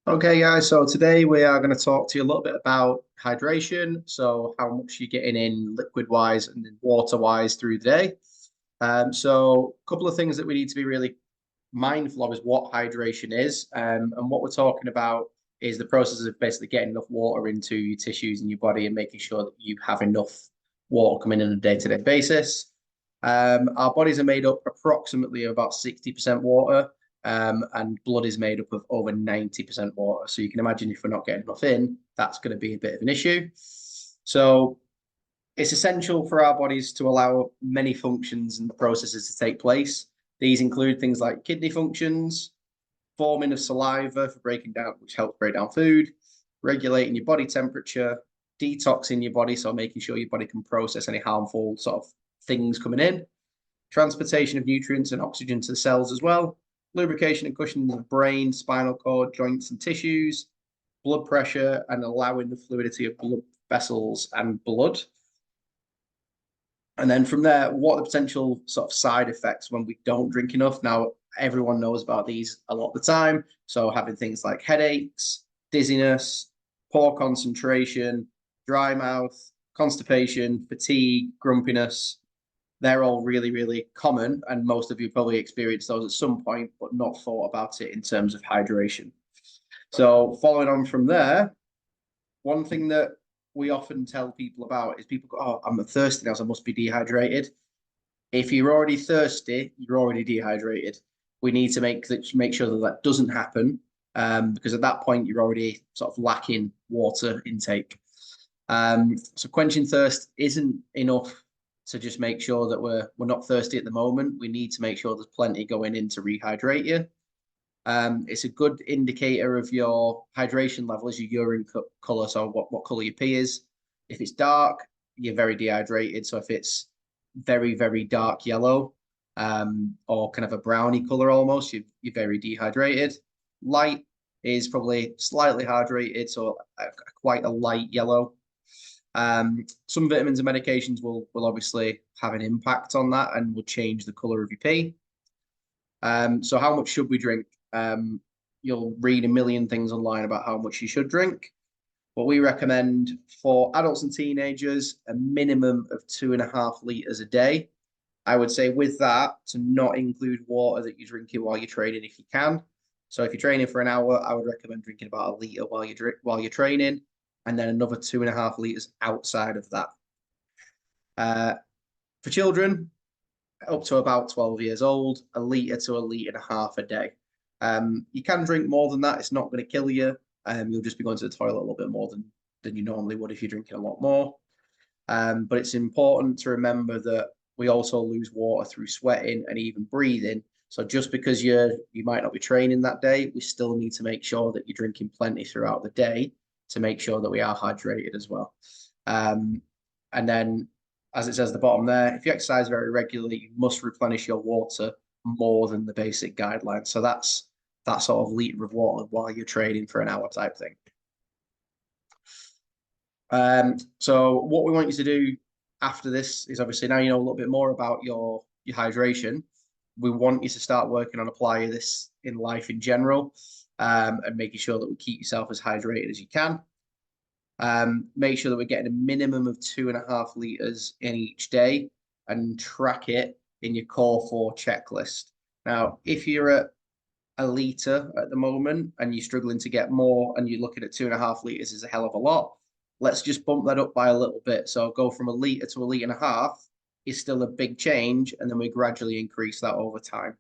Okay, guys, so today we are going to talk to you a little bit about hydration. So, how much you're getting in liquid wise and then water wise through the day. So, a couple of things that we need to be really mindful of is what hydration is. And what we're talking about is the process of basically getting enough water into your tissues and your body and making sure that you have enough water coming in on a day-to-day basis. Our bodies are made up approximately of about 60% water, and blood is made up of over 90% water. So you can imagine if we're not getting enough in, that's going to be a bit of an issue. So it's essential for our bodies to allow many functions and processes to take place. These include things like kidney functions, forming of saliva for breaking down, which helps break down food, regulating your body temperature, detoxing your body, so making sure your body can process any harmful sort of things coming in, transportation of nutrients and oxygen to the cells as well, lubrication and cushioning of the brain, spinal cord, joints and tissues, blood pressure, and allowing the fluidity of blood vessels and blood. And then from there, what are the potential sort of side effects when we don't drink enough? Now, everyone knows about these a lot of the time. So having things like headaches, dizziness, poor concentration, dry mouth, constipation, fatigue, grumpiness, they're all really, really common. And most of you probably experienced those at some point, but not thought about it in terms of hydration. So following on from there, one thing that we often tell people about is people go, "Oh, I'm thirsty now, so I must be dehydrated." If you're already thirsty, you're already dehydrated. We need to make sure that that doesn't happen, because at that point you're already sort of lacking water intake. So quenching thirst isn't enough to just make sure that we're not thirsty at the moment. We need to make sure there's plenty going in to rehydrate you. It's a good indicator of your hydration level is your urine color, so what color your pee is. If it's dark, you're very dehydrated. So if it's very, very dark yellow, or kind of a browny color almost, you're very dehydrated. Light is probably slightly hydrated, so quite a light yellow. Some vitamins and medications will obviously have an impact on that and will change the color of your pee. So how much should we drink? You'll read a million things online about how much you should drink. What we recommend for adults and teenagers, a minimum of 2.5 liters a day. I would say with that to not include water that you're drinking while you're training if you can. So if you're training for an hour, I would recommend drinking about a liter while you're training, and then another 2.5 liters outside of that. Uh, for children, up to about 12 years old, a litre to a litre and a half a day. You can drink more than that. It's not going to kill you. You'll just be going to the toilet a little bit more than you normally would if you're drinking a lot more. But it's important to remember that we also lose water through sweating and even breathing. So just because you might not be training that day, we still need to make sure that you're drinking plenty throughout the day to make sure that we are hydrated as well. And then, as it says at the bottom there, if you exercise very regularly, you must replenish your water more than the basic guidelines. So that's that sort of liter of water while you're training for an hour type thing. So what we want you to do after this is obviously now you know a little bit more about your hydration. We want you to start working on applying this in life in general, and making sure that we keep yourself as hydrated as you can. Make sure that we're getting a minimum of 2.5 liters in each day and track it in your core four checklist. Now, if you're at a liter at the moment and you're struggling to get more and you're looking at 2.5 liters is a hell of a lot, let's just bump that up by a little bit. So go from a liter to a litre and a half is still a big change, and then we gradually increase that over time.